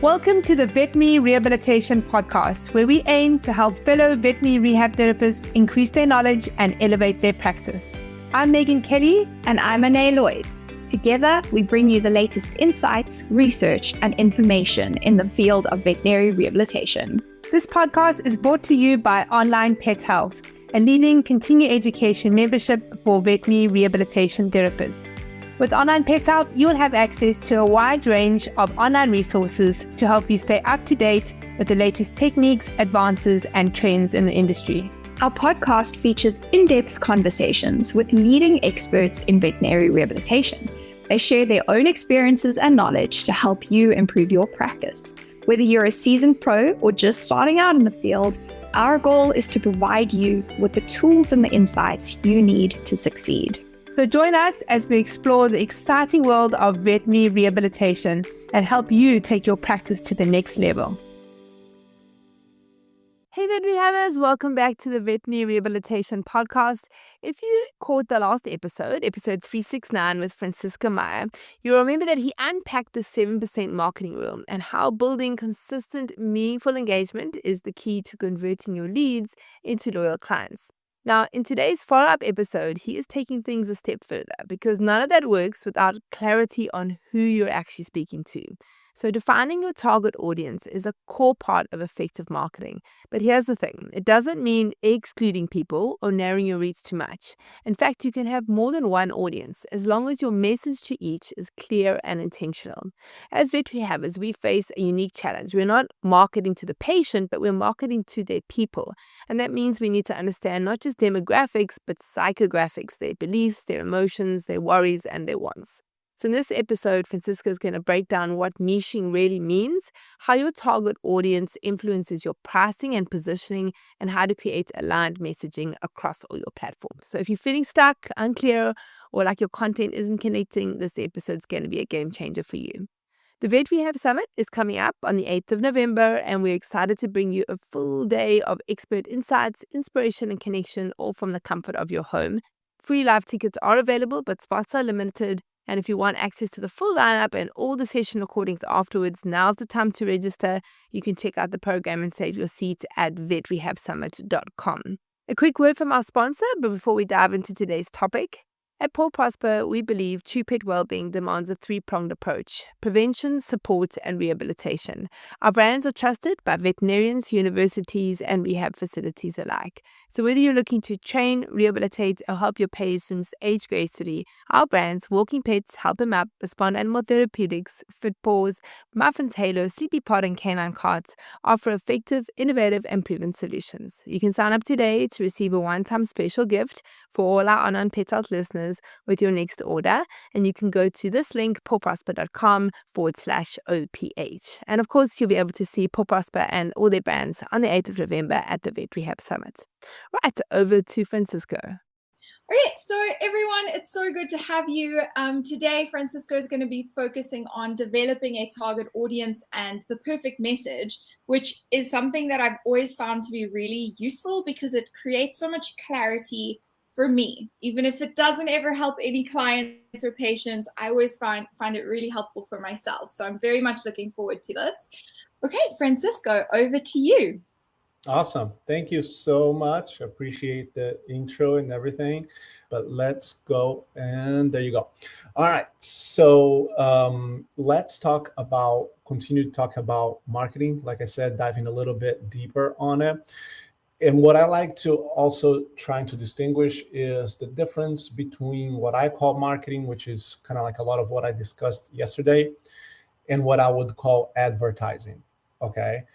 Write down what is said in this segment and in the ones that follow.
Welcome to the Veterinary Rehabilitation Podcast, where we aim to help fellow veterinary rehab therapists increase their knowledge and elevate their practice. I'm Megan Kelly. And I'm Anae Lloyd. Together, we bring you the latest insights, research, and information in the field of veterinary rehabilitation. This podcast is brought to you by Onlinepethealth, a leading continuing education membership for veterinary rehabilitation therapists. With Onlinepethealth, you'll have access to a wide range of online resources to help you stay up to date with the latest techniques, advances, and trends in the industry. Our podcast features in-depth conversations with leading experts in veterinary rehabilitation. They share their own experiences and knowledge to help you improve your practice. Whether you're a seasoned pro or just starting out in the field, our goal is to provide you with the tools and the insights you need to succeed. So join us as we explore the exciting world of veterinary rehabilitation and help you take your practice to the next level. Hey veterinary havers, welcome back to the Veterinary Rehabilitation Podcast. If you caught the last episode 369 with Francisco Maia, you'll remember that he unpacked the 7% marketing rule and how building consistent, meaningful engagement is the key to converting your leads into loyal clients. Now, in today's follow-up episode, he is taking things a step further because none of that works without clarity on who you're actually speaking to. So defining your target audience is a core part of effective marketing. But here's the thing, it doesn't mean excluding people or narrowing your reach too much. In fact, you can have more than one audience as long as your message to each is clear and intentional. As veterinary havers, we face a unique challenge. We're not marketing to the patient, but we're marketing to their people. And that means we need to understand not just demographics, but psychographics, their beliefs, their emotions, their worries, and their wants. So in this episode, Francisco is going to break down what niching really means, how your target audience influences your pricing and positioning, and how to create aligned messaging across all your platforms. So if you're feeling stuck, unclear, or like your content isn't connecting, this episode is going to be a game changer for you. The Vet Rehab Summit is coming up on the 8th of November, and we're excited to bring you a full day of expert insights, inspiration, and connection, all from the comfort of your home. Free live tickets are available, but spots are limited. And if you want access to the full lineup and all the session recordings afterwards, now's the time to register. You can check out the program and save your seat at vetrehabsummit.com. A quick word from our sponsor, but before we dive into today's topic. At Paw Prosper, we believe true pet well-being demands a three-pronged approach: prevention, support, and rehabilitation. Our brands are trusted by veterinarians, universities, and rehab facilities alike. So whether you're looking to train, rehabilitate, or help your patients age gracefully, our brands, Walking Pets, Help 'em Up, Respond Animal Therapeutics, Fit Paws, Muffins Halo, Sleepy Pod, and Canine Carts offer effective, innovative, and proven solutions. You can sign up today to receive a one-time special gift for all our Onlinepethealth listeners with your next order, and you can go to this link, pawprosper.com/OPH. And of course, you'll be able to see Paw Prosper and all their brands on the 8th of November at the Vet Rehab Summit. Right, over to Francisco. Okay, so everyone, it's so good to have you. Today, Francisco is going to be focusing on developing a target audience and the perfect message, which is something that I've always found to be really useful because it creates so much clarity for me. Even if it doesn't ever help any clients or patients, I always find it really helpful for myself. So I'm very much looking forward to this. Okay, Francisco, over to you. Awesome. Thank you so much. Appreciate the intro and everything. But let's go. And there you go. All right. So let's continue to talk about marketing. Like I said, diving a little bit deeper on it. And what I like to also trying to distinguish is the difference between what I call marketing, which is kind of like a lot of what I discussed yesterday, and what I would call advertising. Okay.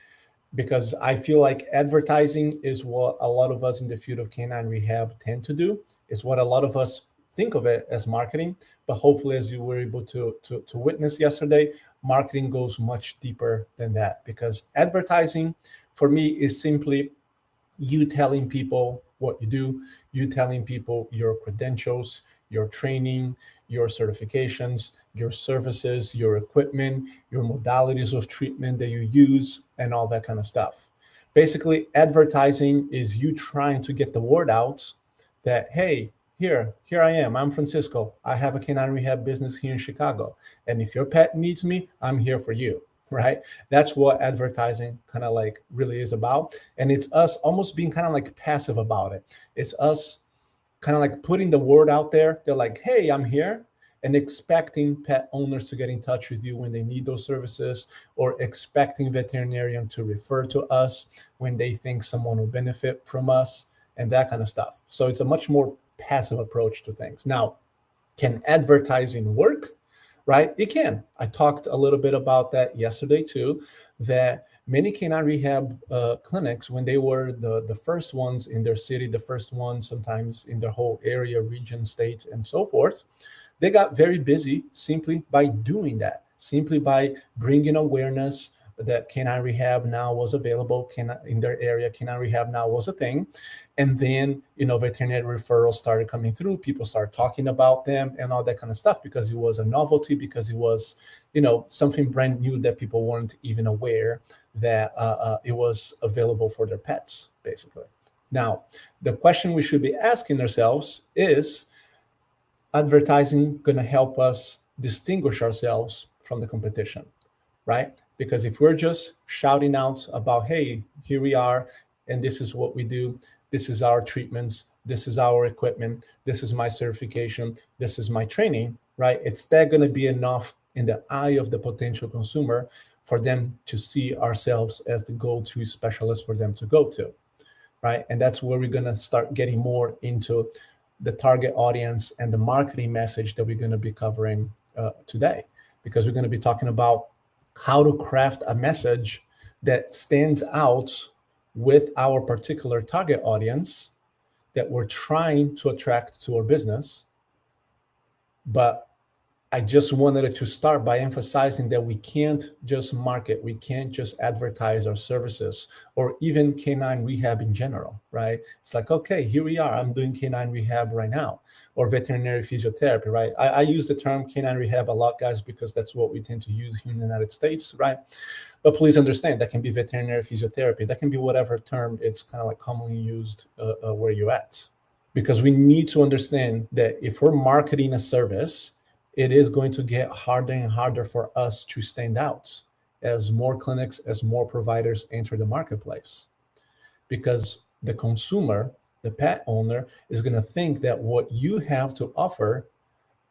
Because I feel like advertising is what a lot of us in the field of canine rehab tend to do. It's what a lot of us think of it as marketing, but hopefully, as you were able to witness yesterday, marketing goes much deeper than that, because advertising for me is simply you telling people what you do, you telling people your credentials, your training, your certifications, your services, your equipment, your modalities of treatment that you use, and all that kind of stuff. Basically, advertising is you trying to get the word out that, hey, here I am. I'm Francisco. I have a canine rehab business here in Chicago. And if your pet needs me, I'm here for you. right? That's what advertising kind of like really is about. And it's us almost being kind of like passive about it. It's us kind of like putting the word out there. They're like, hey, I'm here, and expecting pet owners to get in touch with you when they need those services, or expecting veterinarian to refer to us when they think someone will benefit from us, and that kind of stuff. So it's a much more passive approach to things. Now, can advertising work? Right? It can. I talked a little bit about that yesterday too, that many canine rehab clinics, when they were the first ones in their city, the first ones sometimes in their whole area, region, state, and so forth, they got very busy simply by doing that, simply by bringing awareness that canine rehab now was available in their area. Canine rehab now was a thing. And then, veterinary referrals started coming through. People started talking about them and all that kind of stuff, because it was a novelty, because it was, something brand new that people weren't even aware that it was available for their pets, basically. Now, the question we should be asking ourselves is, advertising going to help us distinguish ourselves from the competition, right? Because if we're just shouting out about, hey, here we are, and this is what we do, this is our treatments, this is our equipment, this is my certification, this is my training, right? It's that going to be enough in the eye of the potential consumer for them to see ourselves as the go-to specialist for them to go to, right? And that's where we're going to start getting more into the target audience and the marketing message that we're going to be covering today, because we're going to be talking about how to craft a message that stands out with our particular target audience that we're trying to attract to our business. But I just wanted to start by emphasizing that we can't just market, we can't just advertise our services, or even canine rehab in general, right? It's like, okay, here we are, I'm doing canine rehab right now, or veterinary physiotherapy, right? I use the term canine rehab a lot, guys, because that's what we tend to use here in the United States, right? But please understand, that can be veterinary physiotherapy, that can be whatever term it's kind of like commonly used where you're at. Because we need to understand that if we're marketing a service, it is going to get harder and harder for us to stand out as more clinics, as more providers enter the marketplace. Because the consumer, the pet owner, is going to think that what you have to offer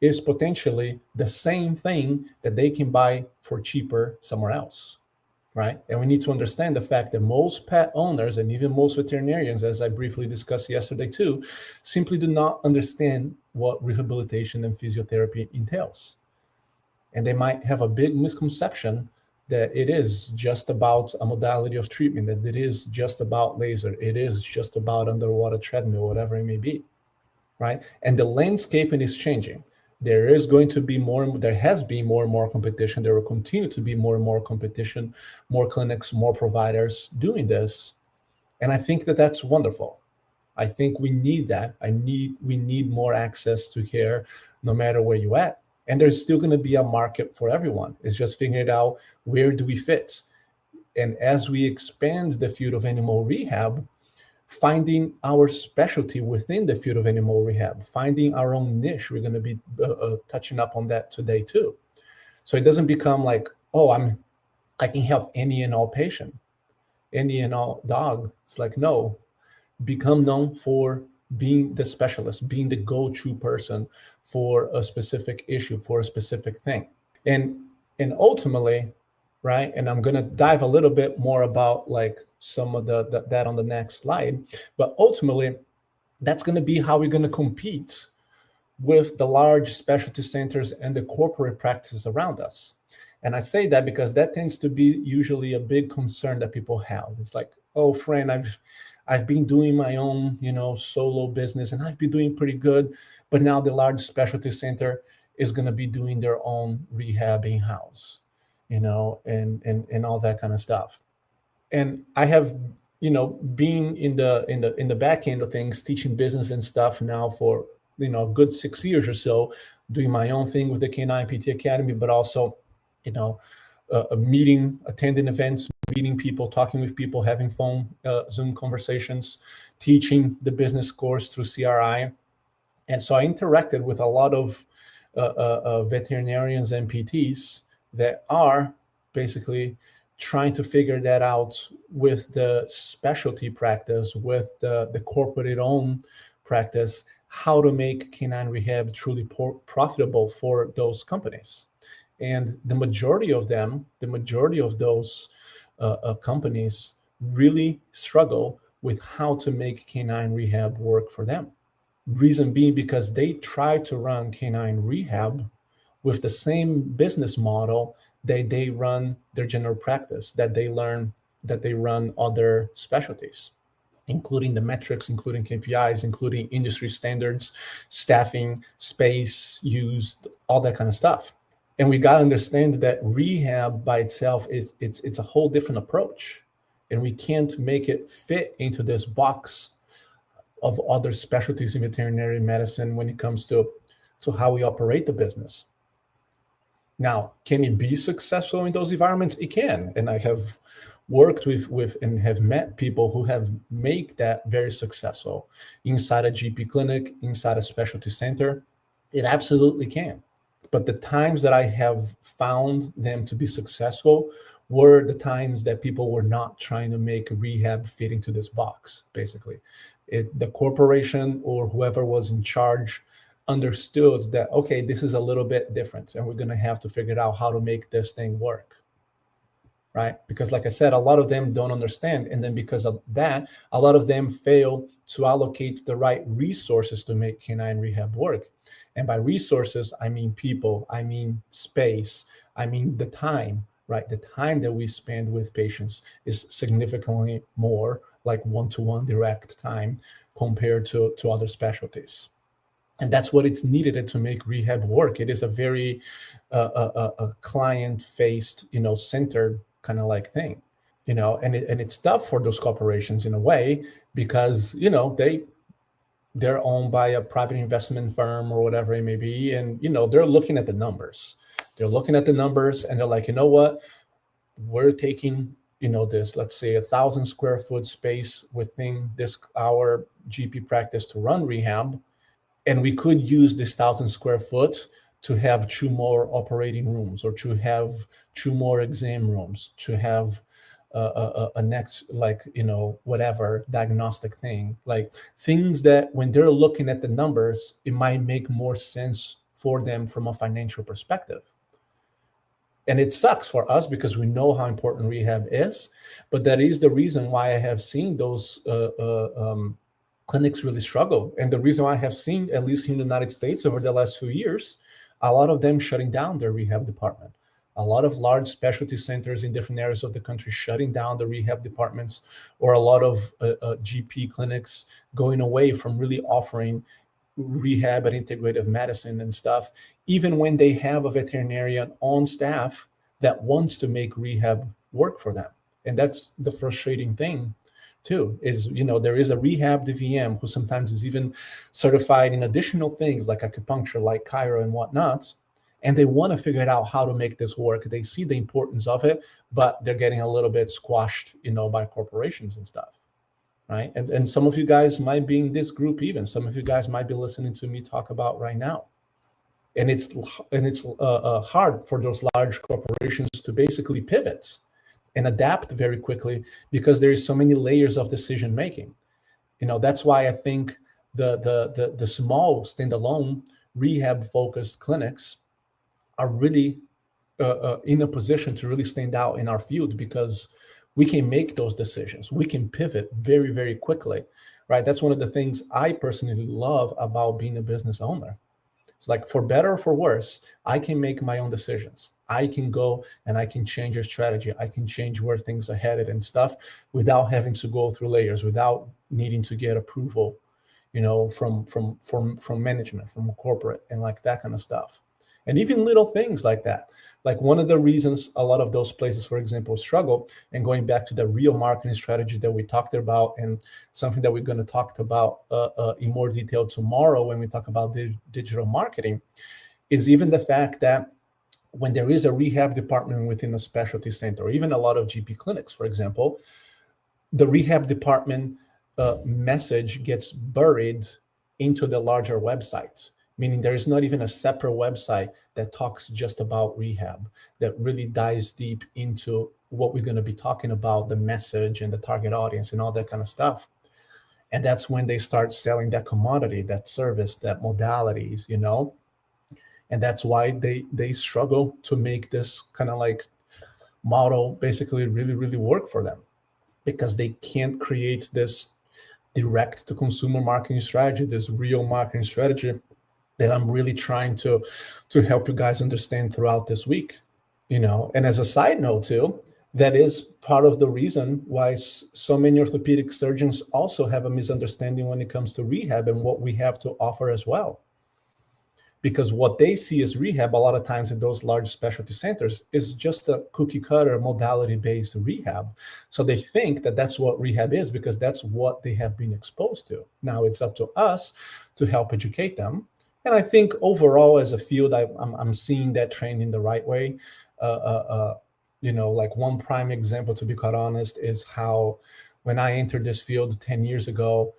is potentially the same thing that they can buy for cheaper somewhere else, right? And we need to understand the fact that most pet owners, and even most veterinarians, as I briefly discussed yesterday too, simply do not understand what rehabilitation and physiotherapy entails. And they might have a big misconception that it is just about a modality of treatment, that it is just about laser, it is just about underwater treadmill, whatever it may be, right? And the landscaping is changing. There is going to be there has been more and more competition. There will continue to be more and more competition, more clinics, more providers doing this. And I think that that's wonderful. I think we need that. We need more access to care no matter where you're at. And there's still going to be a market for everyone. It's just figuring out, where do we fit? And as we expand the field of animal rehab, finding our specialty within the field of animal rehab, finding our own niche. We're going to be touching up on that today too. So it doesn't become like, oh, I can help any and all patient, any and all dog. It's like, no, become known for being the specialist, being the go-to person for a specific issue, for a specific thing. And ultimately, right, and I'm going to dive a little bit more about like some of that on the next slide, but ultimately that's going to be how we're going to compete with the large specialty centers and the corporate practices around us. And I say that because that tends to be usually a big concern that people have. It's like, oh, friend, I've been doing my own, solo business, and I've been doing pretty good, but now the large specialty center is going to be doing their own rehab in-house, and all that kind of stuff. And I have, been in the back end of things, teaching business and stuff now for, a good 6 years or so, doing my own thing with the Canine PT Academy, but also, attending events, meeting people, talking with people, having phone, Zoom conversations, teaching the business course through CRI. And so I interacted with a lot of veterinarians and PTs that are basically trying to figure that out with the specialty practice, with the corporate owned practice, how to make canine rehab truly profitable for those companies. And the majority of those companies really struggle with how to make canine rehab work for them. Reason being because they try to run canine rehab with the same business model that they run their general practice, that they run other specialties, including the metrics, including KPIs, including industry standards, staffing, space used, all that kind of stuff. And we got to understand that rehab by itself it's a whole different approach, and we can't make it fit into this box of other specialties in veterinary medicine when it comes to how we operate the business. Now, can it be successful in those environments? It can, and I have worked with and have met people who have made that very successful inside a GP clinic, inside a specialty center. It absolutely can. But the times that I have found them to be successful were the times that people were not trying to make rehab fit into this box, basically. The corporation or whoever was in charge understood that, okay, this is a little bit different, and we're going to have to figure out how to make this thing work, right? Because like I said, a lot of them don't understand. And then because of that, a lot of them fail to allocate the right resources to make canine rehab work. And by resources, I mean people, I mean space, I mean the time, right? The time that we spend with patients is significantly more, like one-to-one direct time compared to other specialties. And that's what it's needed to make rehab work. It is a very client-faced, centered kind of like thing, and it's tough for those corporations in a way because, they're owned by a private investment firm or whatever it may be. And, they're looking at the numbers. They're looking at the numbers and they're like, you know what, we're taking, this, let's say 1,000 square foot space within our GP practice to run rehab. And we could use this 1,000 square foot to have 2 more operating rooms, or to have 2 more exam rooms, to have a next, whatever diagnostic thing, like things that when they're looking at the numbers, it might make more sense for them from a financial perspective. And it sucks for us because we know how important rehab is, but that is the reason why I have seen those clinics really struggle. And the reason why I have seen, at least in the United States over the last few years, a lot of them shutting down their rehab department. A lot of large specialty centers in different areas of the country shutting down the rehab departments, or a lot of GP clinics going away from really offering rehab and integrative medicine and stuff, even when they have a veterinarian on staff that wants to make rehab work for them. And that's the frustrating thing too, is, there is a rehab DVM who sometimes is even certified in additional things like acupuncture, like chiro and whatnot. And they want to figure out how to make this work. They see the importance of it, but they're getting a little bit squashed, by corporations and stuff, right? And some of you guys might be in this group even. Some of you guys might be listening to me talk about right now. And it's hard for those large corporations to basically pivot and adapt very quickly because there is so many layers of decision making. That's why I think the small standalone rehab focused clinics are really in a position to really stand out in our field, because we can make those decisions. We can pivot very, very quickly, right? That's one of the things I personally love about being a business owner. It's like, for better or for worse, I can make my own decisions. I can go and I can change your strategy. I can change where things are headed and stuff without having to go through layers, without needing to get approval, from management, from corporate, and like that kind of stuff. And even little things like that. Like one of the reasons a lot of those places, for example, struggle, and going back to the real marketing strategy that we talked about, and something that we're going to talk about in more detail tomorrow when we talk about digital marketing, is even the fact that when there is a rehab department within a specialty center, or even a lot of GP clinics, for example, the rehab department message gets buried into the larger websites. meaning there is not even a separate website that talks just about rehab, that really dives deep into what we're going to be talking about, the message and the target audience and all that kind of stuff. And that's when they start selling that commodity, that service, that modalities, and that's why they struggle to make this kind of like model basically really, really work for them, because they can't create this direct to consumer marketing strategy, this real marketing strategy that I'm really trying to help you guys understand throughout this week. And as a side note too, that is part of the reason why so many orthopedic surgeons also have a misunderstanding when it comes to rehab and what we have to offer as well. Because what they see as rehab a lot of times in those large specialty centers is just a cookie cutter modality based rehab. So they think that that's what rehab is because that's what they have been exposed to. Now it's up to us to help educate them. And I think overall as a field, I'm seeing that trend in the right way. Like one prime example, to be quite honest, is how when I entered this field 10 years ago,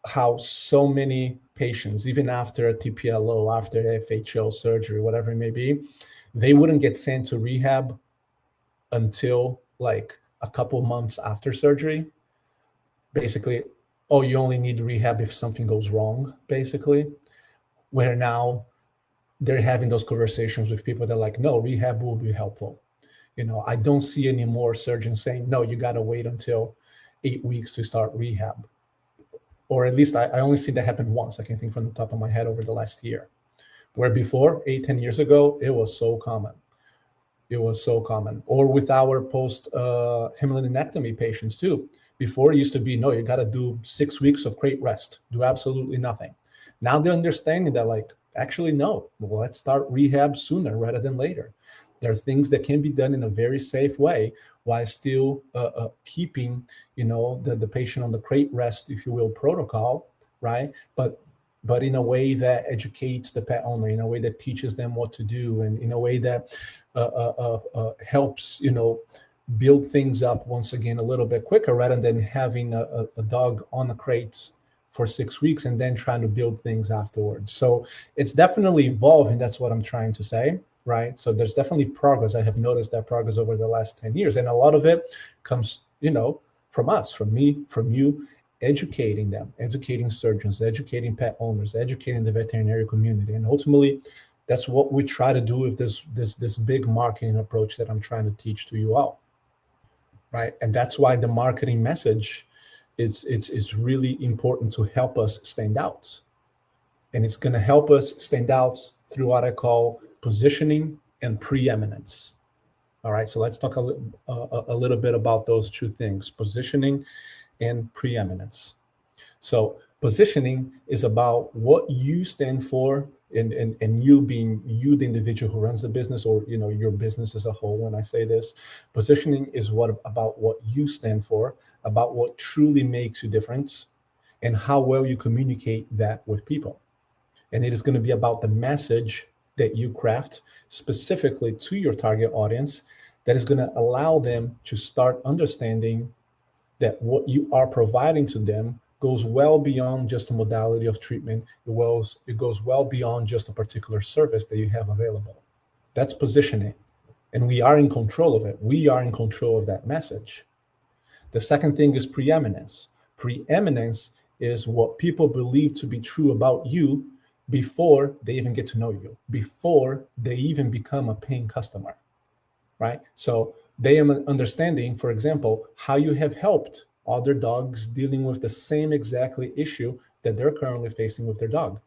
how so many patients, even after a TPLO, after FHO surgery, whatever it may be, they wouldn't get sent to rehab until like a couple months after surgery. Basically, oh, you only need rehab if something goes wrong, basically. Where now they're having those conversations with people that are like, no, rehab will be helpful. I don't see any more surgeons saying, no, you got to wait until 8 weeks to start rehab. Or at least I only see that happen once. I can think from the top of my head over the last year, where before 8-10 years ago, it was so common. It was so common. Or with our post hemianectomy patients too. Before it used to be, no, you got to do 6 weeks of crate rest, do absolutely nothing. Now they're understanding that, like, actually, no, well, let's start rehab sooner rather than later. There are things that can be done in a very safe way while still keeping, the patient on the crate rest, if you will, protocol, right? But in a way that educates the pet owner, in a way that teaches them what to do, and in a way that helps, build things up once again a little bit quicker, rather than having a dog on the crates for 6 weeks and then trying to build things afterwards. So it's definitely evolving. That's what I'm trying to say, right? So there's definitely progress. I have noticed that progress over the last 10 years. And a lot of it comes, from us, from me, from you, educating them, educating surgeons, educating pet owners, educating the veterinary community. And ultimately, that's what we try to do with this big marketing approach that I'm trying to teach to you all, right? And that's why the marketing message it's really important to help us stand out. And it's going to help us stand out through what I call positioning and preeminence. All right, so let's talk a little bit about those two things, positioning and preeminence. So positioning is about what you stand for, and you being you, the individual who runs the business, or your business as a whole. When I say this, positioning is about what you stand for, about what truly makes you different, and how well you communicate that with people. And it is going to be about the message that you craft specifically to your target audience that is going to allow them to start understanding that what you are providing to them goes well beyond just a modality of treatment. It goes well beyond just a particular service that you have available. That's positioning. And we are in control of it. We are in control of that message. The second thing is preeminence. Preeminence is what people believe to be true about you before they even get to know you, before they even become a paying customer, right? So they are understanding, for example, how you have helped other dogs dealing with the same exactly issue that they're currently facing with their dog,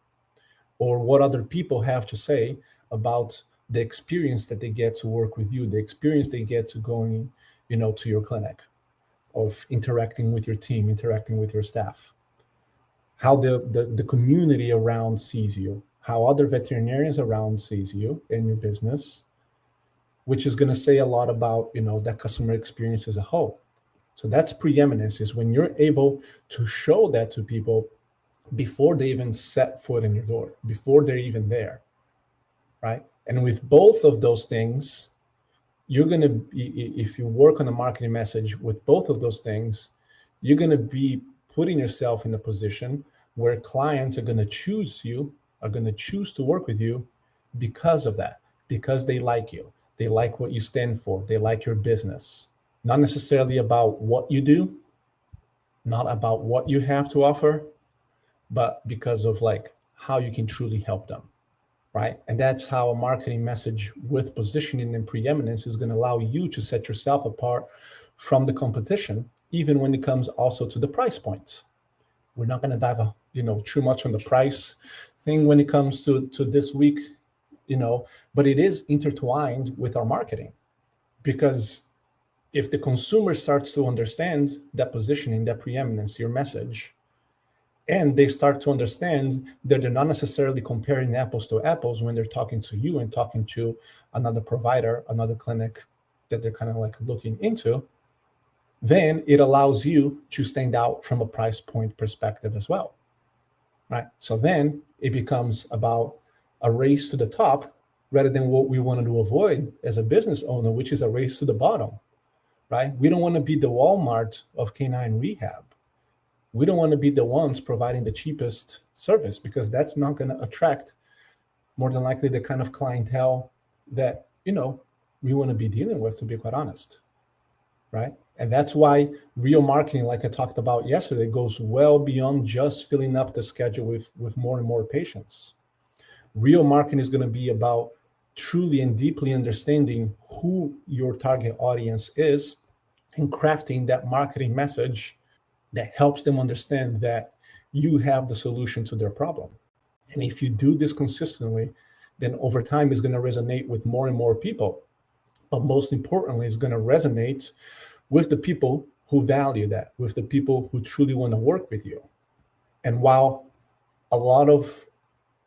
or what other people have to say about the experience that they get to work with you, the experience they get to going, to your clinic, of interacting with your team, interacting with your staff, how the community around sees you, how other veterinarians around sees you and your business, which is going to say a lot about, that customer experience as a whole. So that's preeminence, is when you're able to show that to people before they even set foot in your door, before they're even there, right? And with both of those things, you're going to be, if you work on a marketing message with both of those things, you're going to be putting yourself in a position where clients are going to choose you are going to choose to work with you because of that, because they like you. They like what you stand for. They like your business. Not necessarily about what you do, not about what you have to offer, but because of like how you can truly help them, right? And that's how a marketing message with positioning and preeminence is going to allow you to set yourself apart from the competition, even when it comes also to the price points. We're not going to dive, too much on the price thing when it comes to this week, but it is intertwined with our marketing, because if the consumer starts to understand that positioning, that preeminence, your message, and they start to understand that they're not necessarily comparing apples to apples when they're talking to you and talking to another provider, another clinic that they're kind of like looking into, then it allows you to stand out from a price point perspective as well, right? So then it becomes about a race to the top rather than what we want to avoid as a business owner, which is a race to the bottom, right? We don't want to be the Walmart of canine rehab. We don't want to be the ones providing the cheapest service, because that's not going to attract more than likely the kind of clientele that, we want to be dealing with, to be quite honest, right? And that's why real marketing, like I talked about yesterday, goes well beyond just filling up the schedule with more and more patients. Real marketing is going to be about truly and deeply understanding who your target audience is and crafting that marketing message that helps them understand that you have the solution to their problem. And if you do this consistently, then over time it's going to resonate with more and more people. But most importantly, it's going to resonate with the people who value that, with the people who truly want to work with you. And while a lot of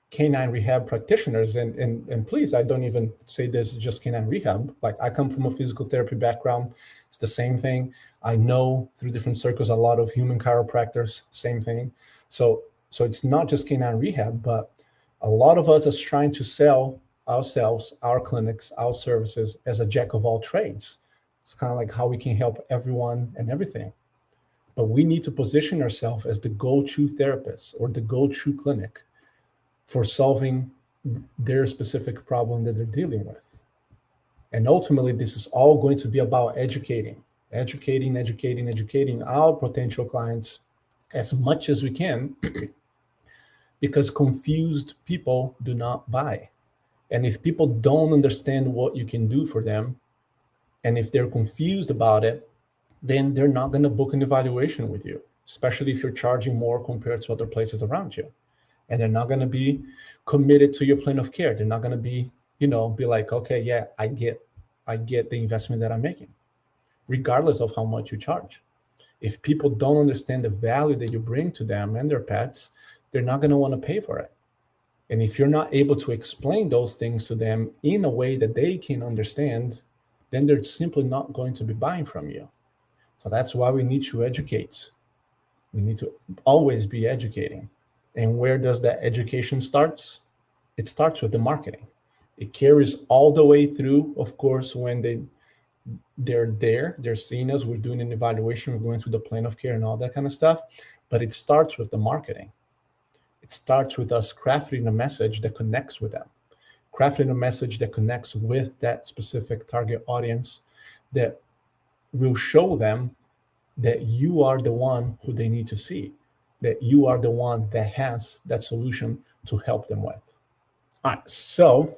canine rehab practitioners, and please, I don't even say this is just canine rehab. Like, I come from a physical therapy background. It's the same thing. I know through different circles a lot of human chiropractors, same thing. So it's not just canine rehab, but a lot of us are trying to sell ourselves, our clinics, our services as a jack of all trades. It's kind of like how we can help everyone and everything. But we need to position ourselves as the go-to therapist or the go-to clinic for solving their specific problem that they're dealing with. And ultimately, this is all going to be about educating our potential clients as much as we can, because confused people do not buy. And if people don't understand what you can do for them, and if they're confused about it, then they're not going to book an evaluation with you, especially if you're charging more compared to other places around you. And they're not going to be committed to your plan of care. They're not going to be, be like, okay, yeah, I get the investment that I'm making, regardless of how much you charge. If people don't understand the value that you bring to them and their pets, they're not going to want to pay for it. And if you're not able to explain those things to them in a way that they can understand, then they're simply not going to be buying from you. So that's why we need to educate. We need to always be educating. And where does that education starts? It starts with the marketing. It carries all the way through, of course, when they're there, they're seeing us, we're doing an evaluation, we're going through the plan of care and all that kind of stuff. But it starts with the marketing. It starts with us crafting a message that connects with them, crafting a message that connects with that specific target audience, that will show them that you are the one who they need to see, that you are the one that has that solution to help them with. All right, so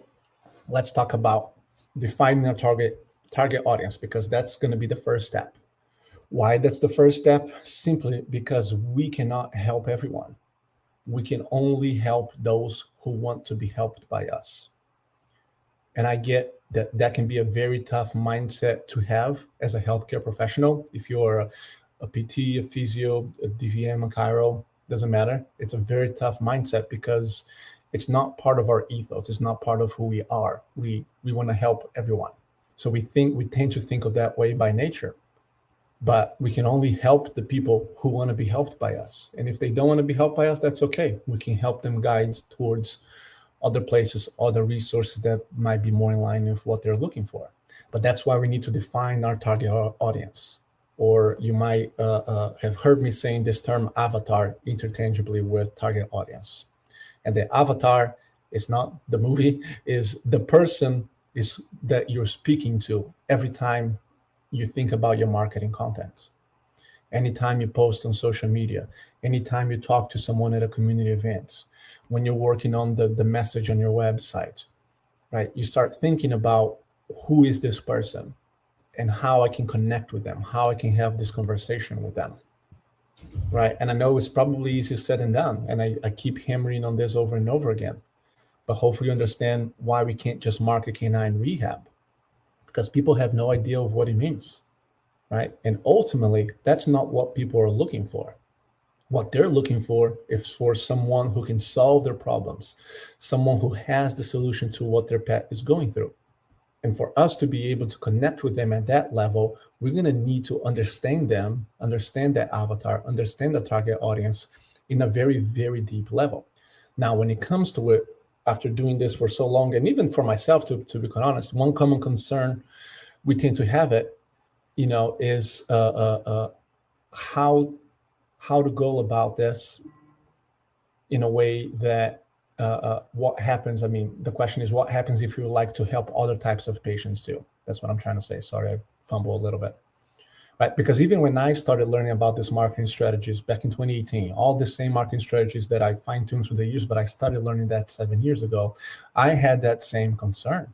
let's talk about defining a target audience, because that's going to be the first step. Why that's the first step? Simply because we cannot help everyone. We can only help those who want to be helped by us. And I get that can be a very tough mindset to have as a healthcare professional. If you're a PT, a physio, a DVM, a chiro, doesn't matter. It's a very tough mindset because it's not part of our ethos. It's not part of who we are. We want to help everyone. So we tend to think of that way by nature. But we can only help the people who want to be helped by us. And if they don't want to be helped by us, that's okay. We can help them guide towards other places, other resources that might be more in line with what they're looking for. But that's why we need to define our target audience. Or you might have heard me saying this term avatar interchangeably with target audience. And the avatar is not the movie, is the person is that you're speaking to every time you think about your marketing content. Anytime you post on social media, anytime you talk to someone at a community event, when you're working on the message on your website, right? You start thinking about who is this person and how I can connect with them, how I can have this conversation with them, right? And I know it's probably easier said than done. And I keep hammering on this over and over again, but hopefully you understand why we can't just market canine rehab, because people have no idea of what it means, right? And ultimately, that's not what people are looking for. What they're looking for is for someone who can solve their problems, someone who has the solution to what their pet is going through. And for us to be able to connect with them at that level, we're going to need to understand them, understand that avatar, understand the target audience in a very, very deep level. Now, when it comes to it, after doing this for so long, and even for myself, to be quite honest, one common concern we tend to have it, is how to go about this in a way that what happens. I mean, the question is, what happens if you would like to help other types of patients too? That's what I'm trying to say. Sorry, I fumbled a little bit. Right? Because even when I started learning about these marketing strategies back in 2018, all the same marketing strategies that I fine-tuned through the years, but I started learning that 7 years ago, I had that same concern.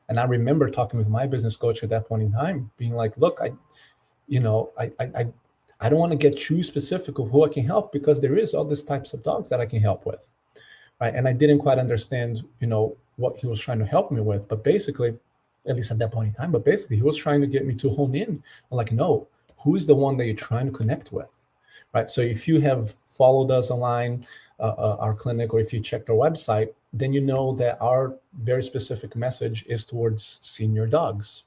And I remember talking with my business coach at that point in time, being like, look, I don't want to get too specific of who I can help, because there is all these types of dogs that I can help with. Right. And I didn't quite understand, what he was trying to help me with. But basically, at least at that point in time, he was trying to get me to hone in on, like, no, who is the one that you're trying to connect with? Right. So if you have followed us online, our clinic, or if you checked our website, then you know that our very specific message is towards senior dogs.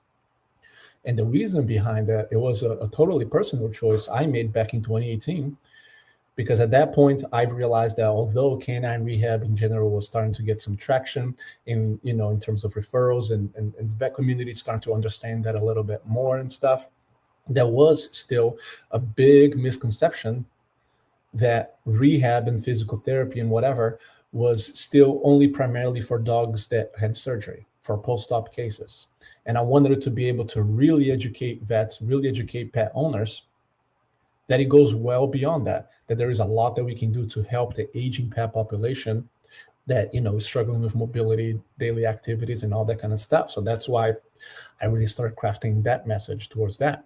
And the reason behind that, it was a totally personal choice I made back in 2018. Because at that point, I realized that although canine rehab in general was starting to get some traction in terms of referrals, and vet community starting to understand that a little bit more and stuff, there was still a big misconception that rehab and physical therapy and whatever was still only primarily for dogs that had surgery, for post-op cases. And I wanted to be able to really educate vets, really educate pet owners, that it goes well beyond that there is a lot that we can do to help the aging pet population that, is struggling with mobility, daily activities, and all that kind of stuff. So that's why I really started crafting that message towards that.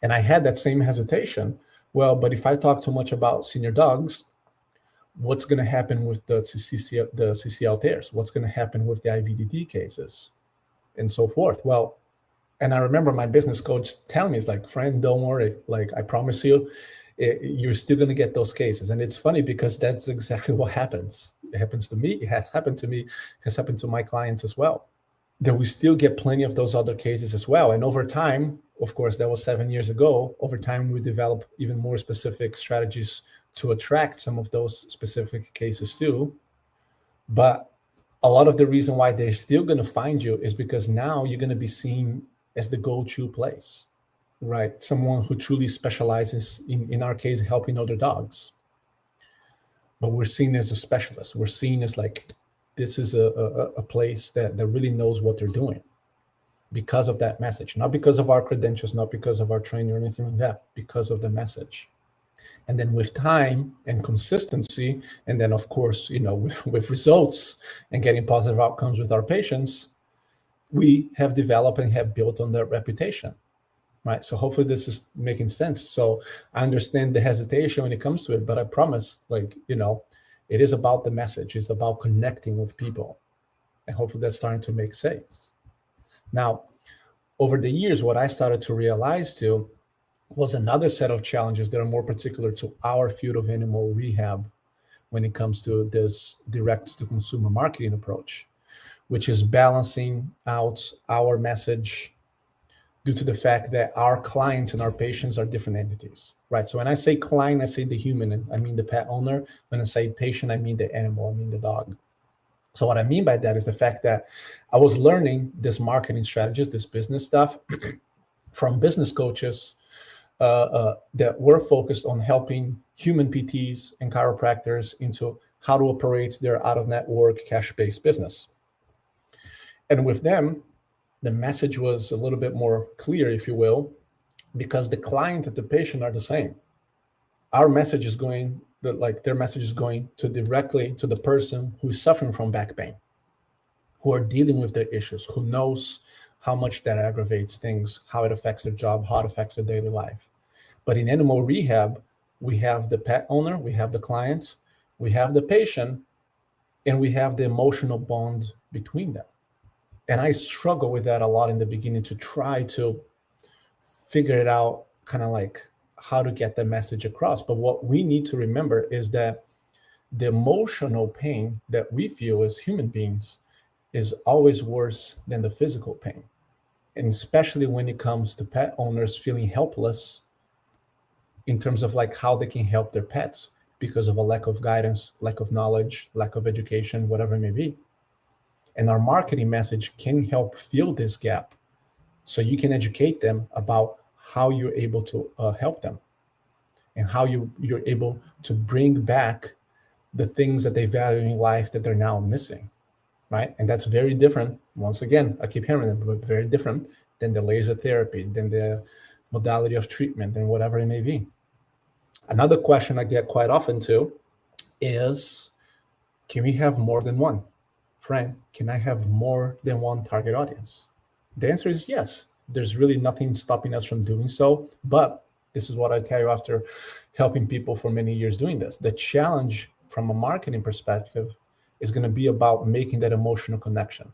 And I had that same hesitation. Well, but if I talk too much about senior dogs, what's going to happen with the CCL tears? What's going to happen with the IVDD cases and so forth? Well, and I remember my business coach telling me, it's like, friend, don't worry. Like, I promise you, you're still going to get those cases. And it's funny because that's exactly what happens. It happens to me. It has happened to me. It has happened to my clients as well. That we still get plenty of those other cases as well. And over time, of course, that was 7 years ago. Over time, we developed even more specific strategies to attract some of those specific cases too. But a lot of the reason why they're still going to find you is because now you're going to be seen as the go-to place, right? Someone who truly specializes in our case, helping other dogs. But we're seen as a specialist. We're seen as like, this is a place that really knows what they're doing because of that message, not because of our credentials, not because of our training or anything like that, because of the message. And then with time and consistency, and then of course, with results and getting positive outcomes with our patients, we have developed and have built on that reputation, right? So hopefully this is making sense. So I understand the hesitation when it comes to it, but I promise, it is about the message. It's about connecting with people. And hopefully that's starting to make sense. Now, over the years, what I started to realize too was another set of challenges that are more particular to our field of animal rehab when it comes to this direct-to-consumer marketing approach, which is balancing out our message due to the fact that our clients and our patients are different entities, right? So when I say client, I say the human, and I mean the pet owner. When I say patient, I mean the animal, I mean the dog. So what I mean by that is the fact that I was learning this marketing strategies, this business stuff from business coaches that were focused on helping human PTs and chiropractors into how to operate their out-of-network cash-based business. And with them, the message was a little bit more clear, if you will, because the client and the patient are the same. Our message is going, their message is going to directly to the person who is suffering from back pain, who are dealing with their issues, who knows how much that aggravates things, how it affects their job, how it affects their daily life. But in animal rehab, we have the pet owner, we have the clients, we have the patient, and we have the emotional bond between them. And I struggle with that a lot in the beginning to try to figure it out, kind of like how to get the message across. But what we need to remember is that the emotional pain that we feel as human beings is always worse than the physical pain. And especially when it comes to pet owners feeling helpless in terms of like how they can help their pets because of a lack of guidance, lack of knowledge, lack of education, whatever it may be. And our marketing message can help fill this gap so you can educate them about how you're able to help them and how you're able to bring back the things that they value in life that they're now missing, right? And that's very different. Once again, I keep hearing it, but very different than the laser therapy, than the modality of treatment, and whatever it may be. Another question I get quite often too is, can we have more than one? Friend, can I have more than one target audience? The answer is yes. There's really nothing stopping us from doing so. But this is what I tell you after helping people for many years doing this. The challenge from a marketing perspective is going to be about making that emotional connection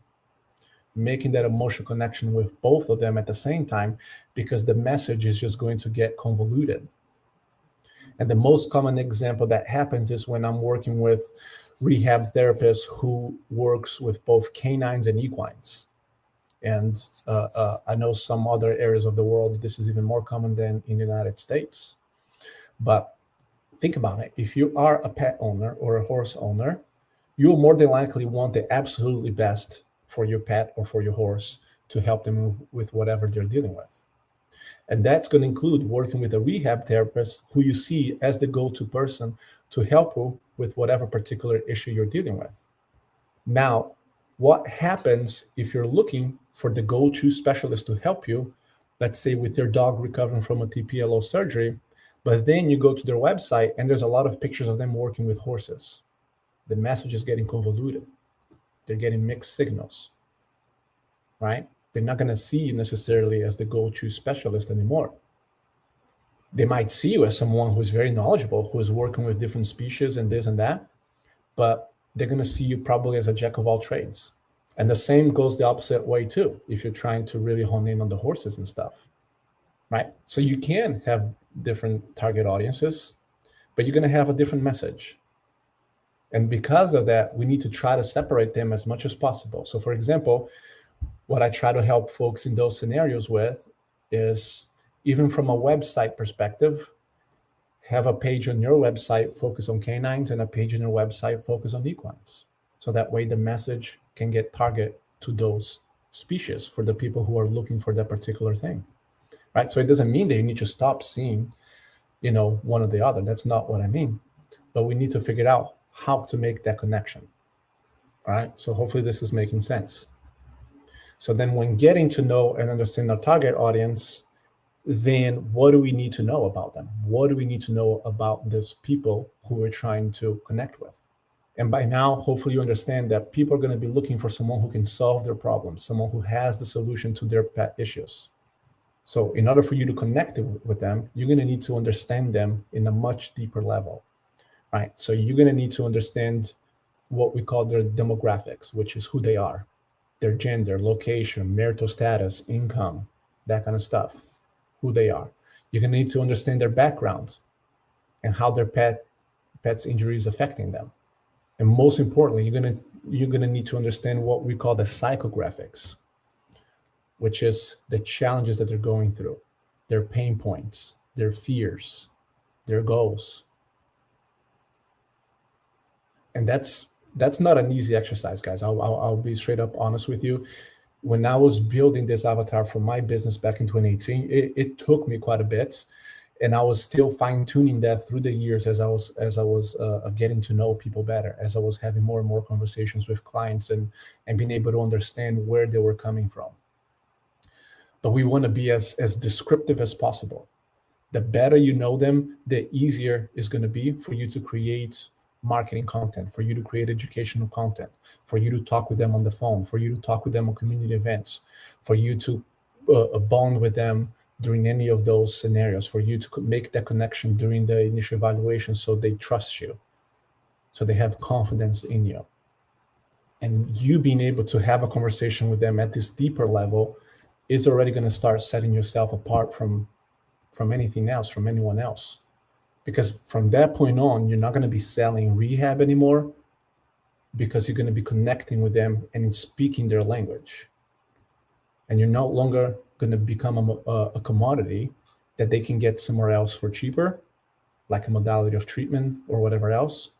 with both of them at the same time, because the message is just going to get convoluted. And the most common example that happens is when I'm working with rehab therapists who works with both canines and equines. And I know some other areas of the world, this is even more common than in the United States. But think about it. If you are a pet owner or a horse owner, you'll more than likely want the absolutely best for your pet or for your horse to help them with whatever they're dealing with. And that's going to include working with a rehab therapist who you see as the go-to person to help you with whatever particular issue you're dealing with. Now, what happens if you're looking for the go-to specialist to help you, let's say with your dog recovering from a TPLO surgery, but then you go to their website and there's a lot of pictures of them working with horses. The message is getting convoluted. They're getting mixed signals, right? They're not going to see you necessarily as the go-to specialist anymore. They might see you as someone who's very knowledgeable, who is working with different species and this and that, but they're going to see you probably as a jack of all trades. And the same goes the opposite way too, if you're trying to really hone in on the horses and stuff, right? So you can have different target audiences, but you're going to have a different message. And because of that, we need to try to separate them as much as possible. So for example, what I try to help folks in those scenarios with is, even from a website perspective, have a page on your website focus on canines and a page on your website focus on equines. So that way the message can get targeted to those species for the people who are looking for that particular thing, right? So it doesn't mean that you need to stop seeing, one or the other. That's not what I mean. But we need to figure out how to make that connection, all right? So hopefully this is making sense. So then when getting to know and understand our target audience, then what do we need to know about them? What do we need to know about these people who we're trying to connect with? And by now, hopefully you understand that people are going to be looking for someone who can solve their problems, someone who has the solution to their pet issues. So in order for you to connect with them, you're going to need to understand them in a much deeper level, right? So you're going to need to understand what we call their demographics, which is who they are, their gender, location, marital status, income, that kind of stuff, who they are. You're going to need to understand their background and how their pet's injury is affecting them. And most importantly, you're going to need to understand what we call the psychographics, which is the challenges that they're going through, their pain points, their fears, their goals. And that's not an easy exercise, guys. I'll be straight up honest with you. When I was building this avatar for my business back in 2018, it took me quite a bit. And I was still fine tuning that through the years as I was getting to know people better, as I was having more and more conversations with clients and being able to understand where they were coming from. But we want to be as descriptive as possible. The better you know them, the easier it's going to be for you to create marketing content, for you to create educational content, for you to talk with them on the phone, for you to talk with them on community events, for you to bond with them during any of those scenarios, for you to make that connection during the initial evaluation so they trust you, so they have confidence in you. And you being able to have a conversation with them at this deeper level is already going to start setting yourself apart from anything else, from anyone else. Because from that point on, you're not going to be selling rehab anymore, because you're going to be connecting with them and speaking their language. And you're no longer going to become a commodity that they can get somewhere else for cheaper, like a modality of treatment or whatever else.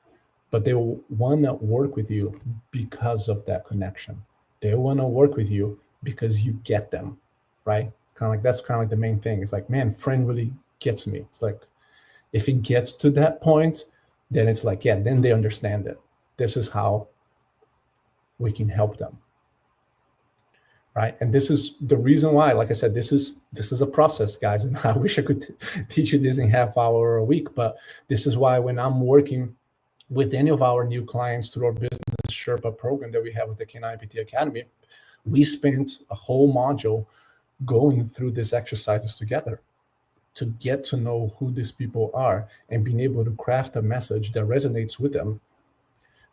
But they will want to work with you because of that connection. They want to work with you because you get them, right? That's kind of like the main thing. It's like, man, friend really gets me. It's like, if it gets to that point, then it's like, yeah, then they understand it. This is how we can help them, right? And this is the reason why, like I said, this is a process, guys. And I wish I could teach you this in half hour or a week, but this is why when I'm working with any of our new clients through our business Sherpa program that we have with the Canine PT Academy, we spent a whole module going through these exercises together to get to know who these people are and being able to craft a message that resonates with them,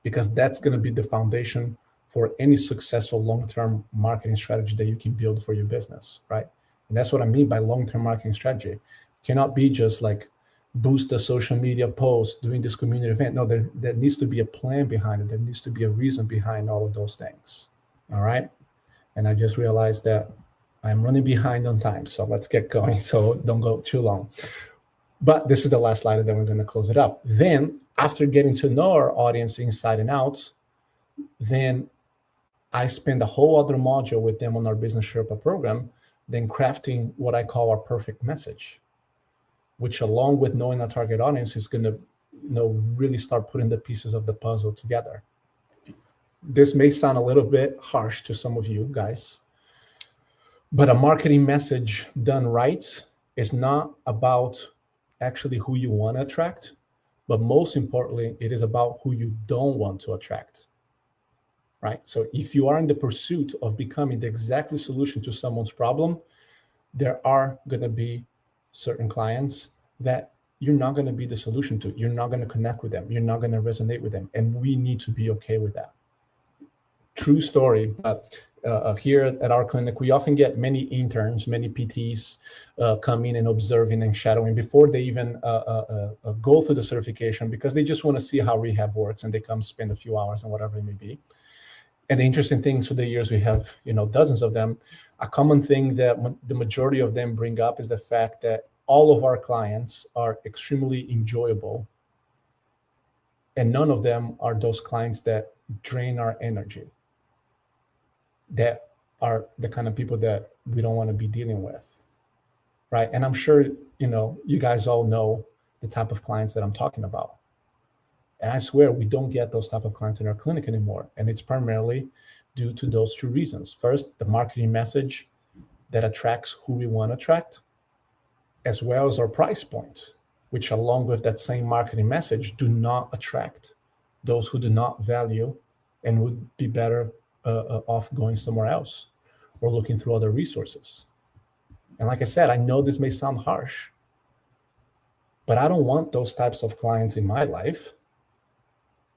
because that's going to be the foundation for any successful long-term marketing strategy that you can build for your business, right? And that's what I mean by long-term marketing strategy. It cannot be just like boost a social media post, doing this community event. No, there needs to be a plan behind it. There needs to be a reason behind all of those things, all right? And I just realized that I'm running behind on time, so let's get going, so don't go too long. But this is the last slide, and then we're going to close it up. Then, after getting to know our audience inside and out, then I spend a whole other module with them on our Business Sherpa program, then crafting what I call our perfect message, which, along with knowing our target audience, is going to, really start putting the pieces of the puzzle together. This may sound a little bit harsh to some of you guys, but a marketing message done right is not about actually who you want to attract, but most importantly, it is about who you don't want to attract, right? So if you are in the pursuit of becoming the exact solution to someone's problem, there are going to be certain clients that you're not going to be the solution to. You're not going to connect with them. You're not going to resonate with them. And we need to be okay with that. True story, but here at our clinic, we often get many interns, many PTs come in and observing and shadowing before they even go through the certification, because they just want to see how rehab works, and they come spend a few hours and whatever it may be. And the interesting thing, through the years, we have dozens of them. A common thing that the majority of them bring up is the fact that all of our clients are extremely enjoyable, and none of them are those clients that drain our energy, that are the kind of people that we don't want to be dealing with, right? And I'm sure, you guys all know the type of clients that I'm talking about. And I swear we don't get those type of clients in our clinic anymore. And it's primarily due to those two reasons. First, the marketing message that attracts who we want to attract, as well as our price point, which, along with that same marketing message, do not attract those who do not value and would be better off going somewhere else or looking through other resources. And like I said, I know this may sound harsh, but I don't want those types of clients in my life.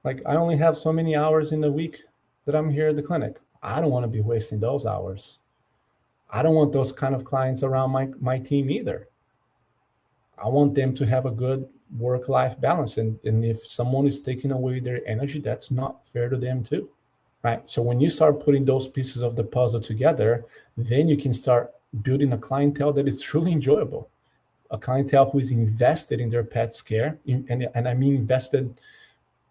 Like, I only have so many hours in the week that I'm here at the clinic. I don't want to be wasting those hours. I don't want those kind of clients around my team either. I want them to have a good work-life balance. And if someone is taking away their energy, that's not fair to them too, right? So when you start putting those pieces of the puzzle together, then you can start building a clientele that is truly enjoyable, a clientele who is invested in their pet's care. And I mean invested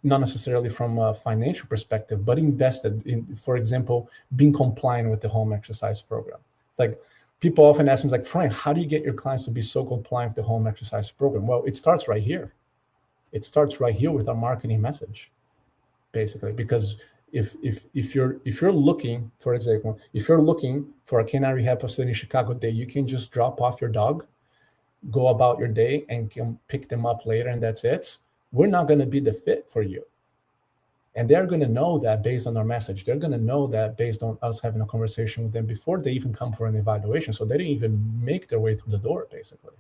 not necessarily from a financial perspective, but invested in, for example, being compliant with the home exercise program. Like, people often ask me like, Frank, how do you get your clients to be so compliant with the home exercise program? Well, it starts right here. It starts right here with our marketing message, basically, because if you're looking, for example, if you're looking for a canine rehab facility in Chicago that you can just drop off your dog, go about your day, and can pick them up later, and that's it, we're not going to be the fit for you. And they're going to know that based on our message. They're going to know that based on us having a conversation with them before they even come for an evaluation. So they didn't even make their way through the door, basically,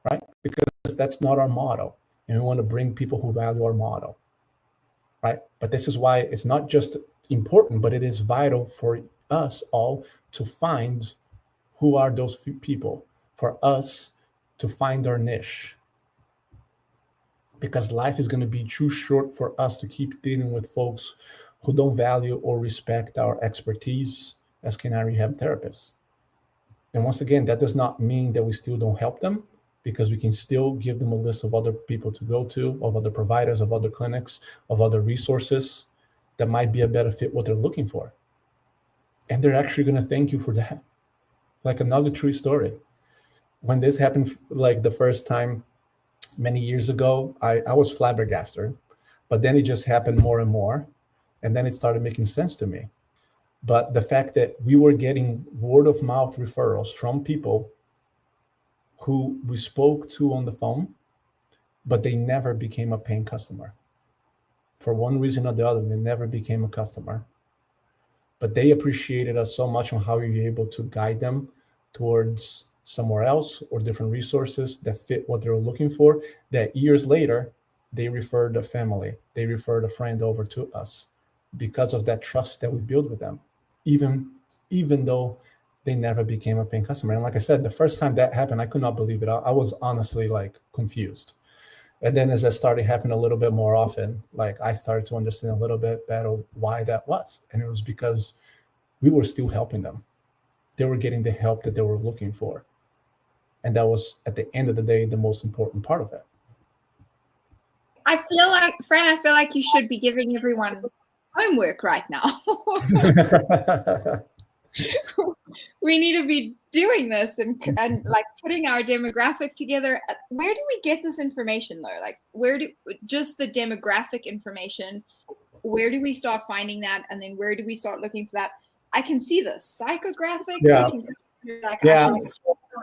right? Because that's not our model. And we want to bring people who value our model, right? But this is why it's not just important, but it is vital for us all to find who are those people, for us to find our niche. Because life is going to be too short for us to keep dealing with folks who don't value or respect our expertise as canine rehab therapists. And once again, that does not mean that we still don't help them, because we can still give them a list of other people to go to, of other providers, of other clinics, of other resources that might be a better fit what they're looking for. And they're actually going to thank you for that. Like another true story. When this happened, like the first time, many years ago, I was flabbergasted, but then it just happened more and more. And then it started making sense to me. But the fact that we were getting word of mouth referrals from people who we spoke to on the phone, but they never became a paying customer. For one reason or the other, they never became a customer. But they appreciated us so much on how we were able to guide them towards somewhere else or different resources that fit what they were looking for, that years later, they referred a family, they referred a friend over to us because of that trust that we built with them, even though they never became a paying customer. And like I said, the first time that happened, I could not believe it. I was honestly like confused. And then as that started happening a little bit more often, like I started to understand a little bit better why that was. And it was because we were still helping them. They were getting the help that they were looking for. And that was, at the end of the day, the most important part of it. I feel like, Fran, I feel like you should be giving everyone homework right now. We need to be doing this and like putting our demographic together. Where do we get this information though? Like just the demographic information, where do we start finding that? And then where do we start looking for that? I can see the psychographics. Yeah.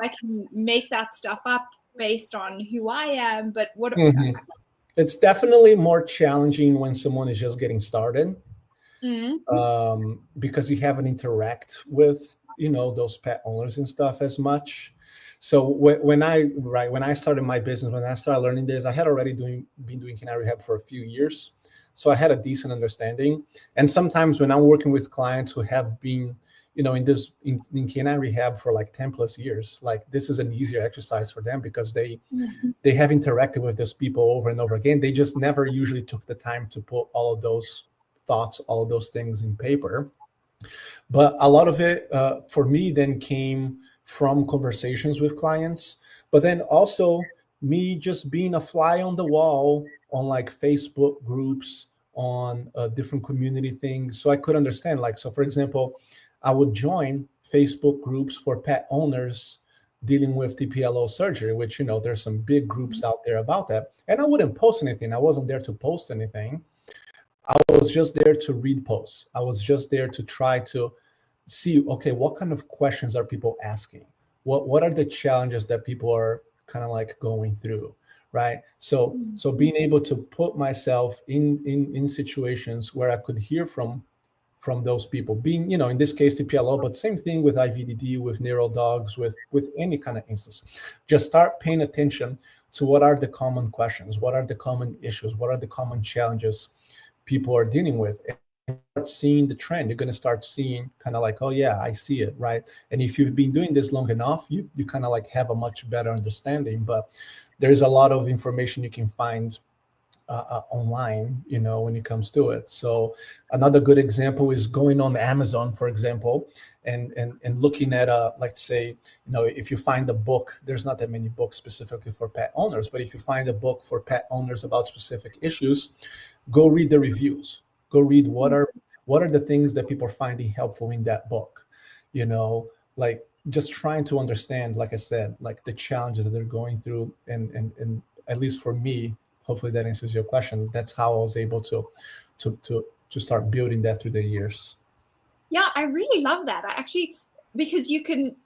I can make that stuff up based on who I am, but what? Mm-hmm. It's definitely more challenging when someone is just getting started, because you haven't interact with those pet owners and stuff as much. So when I started my business, when I started learning this, I had already been doing canine rehab for a few years, so I had a decent understanding. And sometimes when I'm working with clients who have been in canine rehab for like 10 plus years, like this is an easier exercise for them because they have interacted with those people over and over again. They just never usually took the time to put all of those thoughts, all of those things in paper. But a lot of it for me then came from conversations with clients, but then also me just being a fly on the wall on like Facebook groups, on different community things. So I could understand, like, so for example, I would join Facebook groups for pet owners dealing with TPLO surgery, which, there's some big groups out there about that. And I wouldn't post anything. I wasn't there to post anything. I was just there to read posts. I was just there to try to see, okay, what kind of questions are people asking? What are the challenges that people are kind of like going through, right? So being able to put myself in situations where I could hear from those people, being, in this case, TPLO, but same thing with IVDD, with neural dogs, with any kind of instance. Just start paying attention to what are the common questions, what are the common issues, what are the common challenges people are dealing with. And start seeing the trend. You're going to start seeing kind of like, oh yeah, I see it, right? And if you've been doing this long enough, you kind of like have a much better understanding. But there's a lot of information you can find online, when it comes to it. So another good example is going on Amazon, for example, and looking at let's say, if you find a book, there's not that many books specifically for pet owners, but if you find a book for pet owners about specific issues, go read the reviews. Go read what are the things that people are finding helpful in that book. Like just trying to understand, like I said, like the challenges that they're going through, and at least for me, hopefully that answers your question. That's how I was able to start building that through the years. Yeah, I really love that. I actually, because you can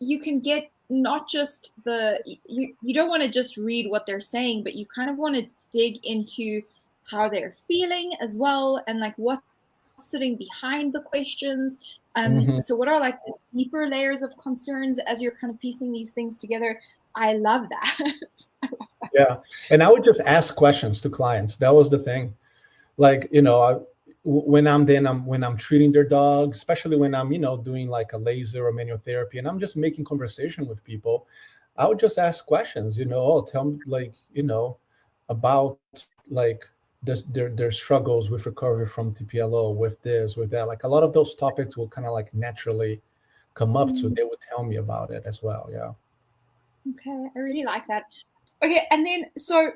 get not just you don't want to just read what they're saying, but you kind of want to dig into how they're feeling as well, and like what's sitting behind the questions. So what are like the deeper layers of concerns as you're kind of piecing these things together? I love that. Yeah, and I would just ask questions to clients. That was the thing. Like, when I'm treating their dog, especially when I'm doing like a laser or manual therapy, and I'm just making conversation with people, I would just ask questions. Oh, tell me, like, about like their struggles with recovery from TPLO, with this, with that. Like a lot of those topics will kind of like naturally come up, so they would tell me about it as well. Yeah. Okay, I really like that. Okay, and then so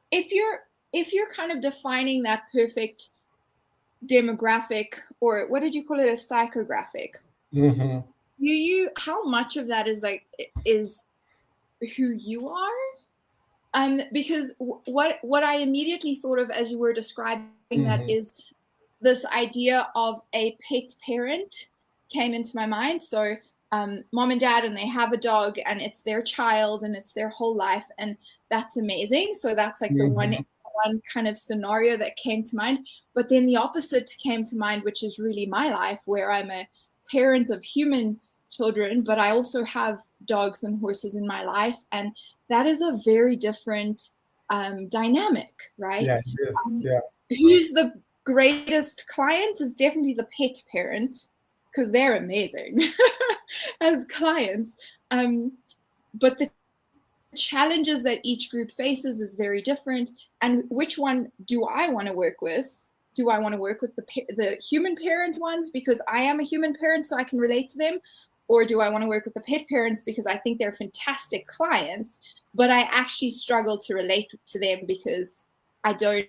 if you're kind of defining that perfect demographic, or what did you call it, a psychographic, Mm-hmm. how much of that is who you are? Because what I immediately thought of as you were describing that Mm-hmm. is this idea of a pet parent came into my mind. So mom and dad, and they have a dog, and it's their child, and it's their whole life, and that's amazing. So that's like the one kind of scenario that came to mind. But then the opposite came to mind, which is really my life, where I'm a parent of human children, but I also have dogs and horses in my life, and that is a very different dynamic, right? Yeah. Yeah. Who's the greatest client is definitely the pet parent, because they're amazing as clients. But the challenges that each group faces is very different. And which one do I want to work with? Do I want to work with the human parent ones because I am a human parent, so I can relate to them? Or do I want to work with the pet parents because I think they're fantastic clients, but I actually struggle to relate to them because I don't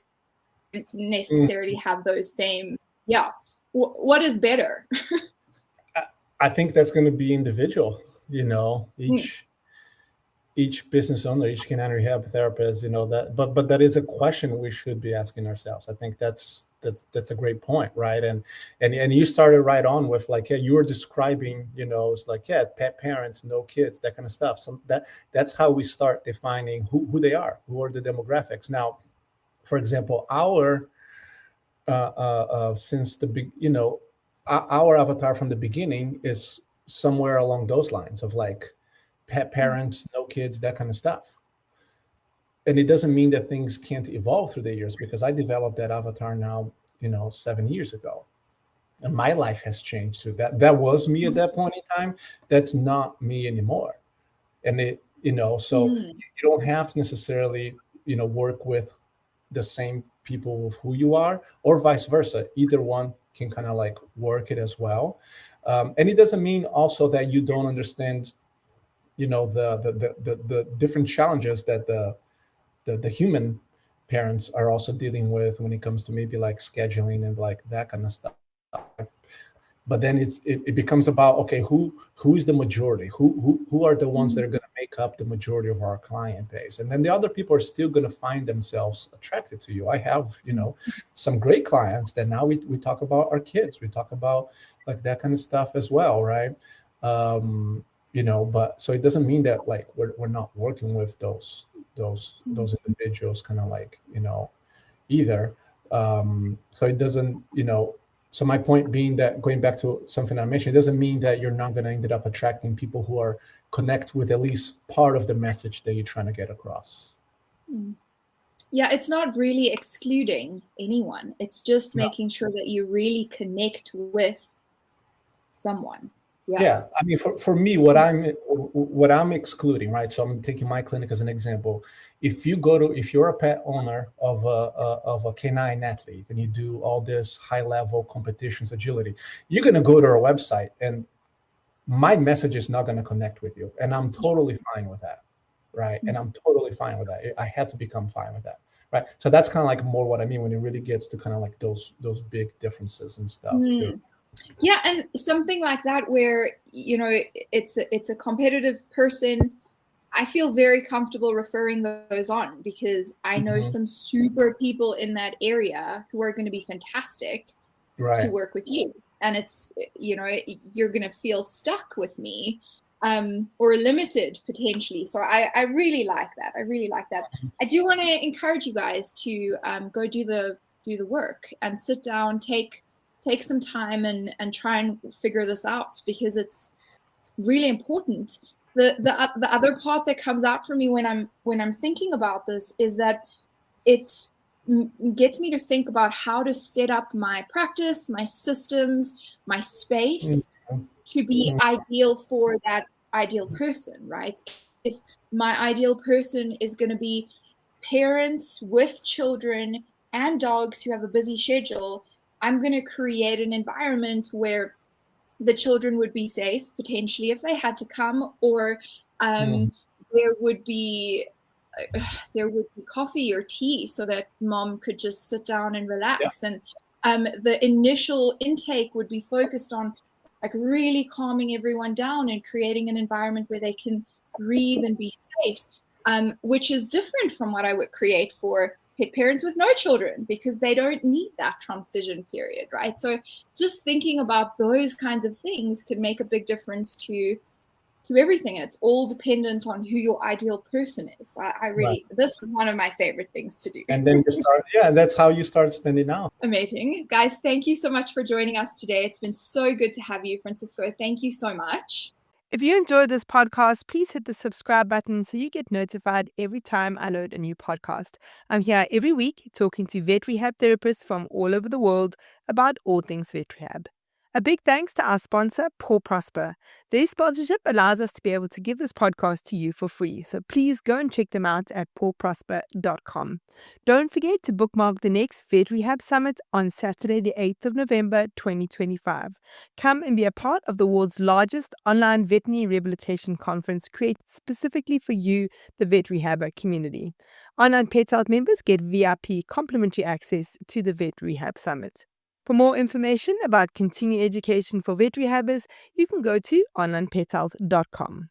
necessarily have those same, what is better? I think that's going to be individual. Each business owner, each canine rehab therapist, but that is a question we should be asking ourselves. I think that's a great point, right? And you started right on with like, yeah, you were describing, it's like, yeah, pet parents, no kids, that kind of stuff. So that's how we start defining who they are, who are the demographics. Now, for example, since the big, our avatar from the beginning is somewhere along those lines of like pet parents, no kids, that kind of stuff. And it doesn't mean that things can't evolve through the years, because I developed that avatar now, 7 years ago, and my life has changed too. That was me at that point in time. That's not me anymore. And so you don't have to necessarily, work with the same people of who you are, or vice versa. Either one can kind of like work it as well. And it doesn't mean also that you don't understand, the different challenges that the human parents are also dealing with when it comes to maybe like scheduling and like that kind of stuff. But then it becomes about, okay, who is the majority, who are the ones that are going to make up the majority of our client base, and then the other people are still going to find themselves attracted to you. I have some great clients that now we talk about our kids, we talk about like that kind of stuff as well, right? But so it doesn't mean that like we're not working with those individuals kind of like either. So it doesn't, so my point being that, going back to something I mentioned, it doesn't mean that you're not going to end up attracting people who are connect with at least part of the message that you're trying to get across. Yeah, it's not really excluding anyone. It's just making sure that you really connect with someone. Yeah. I mean, for me, what I'm excluding, right? So I'm taking my clinic as an example. If you're a pet owner of a canine athlete, and you do all this high level competitions, agility, you're going to go to our website, and my message is not going to connect with you. And I'm totally fine with that. Right. And I'm totally fine with that. I had to become fine with that. Right. So that's kind of like more what I mean when it really gets to kind of like those big differences and stuff too. Yeah, and something like that where, it's a competitive person, I feel very comfortable referring those on because I know some super people in that area who are going to be fantastic to Right. work with you. And it's, you're going to feel stuck with me, or limited potentially. So I really like that. I really like that. I do want to encourage you guys to go do the work and sit down, take some time and try and figure this out, because it's really important. The other part that comes out for me when I'm thinking about this is that it gets me to think about how to set up my practice, my systems, my space to be ideal for that ideal person, right? If my ideal person is going to be parents with children and dogs who have a busy schedule, I'm going to create an environment where the children would be safe potentially if they had to come, or there would be coffee or tea so that mom could just sit down and relax. And the initial intake would be focused on like really calming everyone down and creating an environment where they can breathe and be safe, which is different from what I would create for pet parents with no children, because they don't need that transition period, right? So just thinking about those kinds of things could make a big difference to everything. It's all dependent on who your ideal person is. So I really, this is one of my favorite things to do. And then you start, that's how you start standing out. Amazing. Guys, thank you so much for joining us today. It's been so good to have you, Francisco. Thank you so much. If you enjoyed this podcast, please hit the subscribe button so you get notified every time I load a new podcast. I'm here every week talking to vet rehab therapists from all over the world about all things vet rehab. A big thanks to our sponsor, Paw Prosper. Their sponsorship allows us to be able to give this podcast to you for free, so please go and check them out at pawprosper.com. Don't forget to bookmark the next Vet Rehab Summit on Saturday, the 8th of November, 2025. Come and be a part of the world's largest online veterinary rehabilitation conference created specifically for you, the vet rehabber community. Onlinepethealth members get VIP complimentary access to the Vet Rehab Summit. For more information about continuing education for vet rehabbers, you can go to onlinepethealth.com.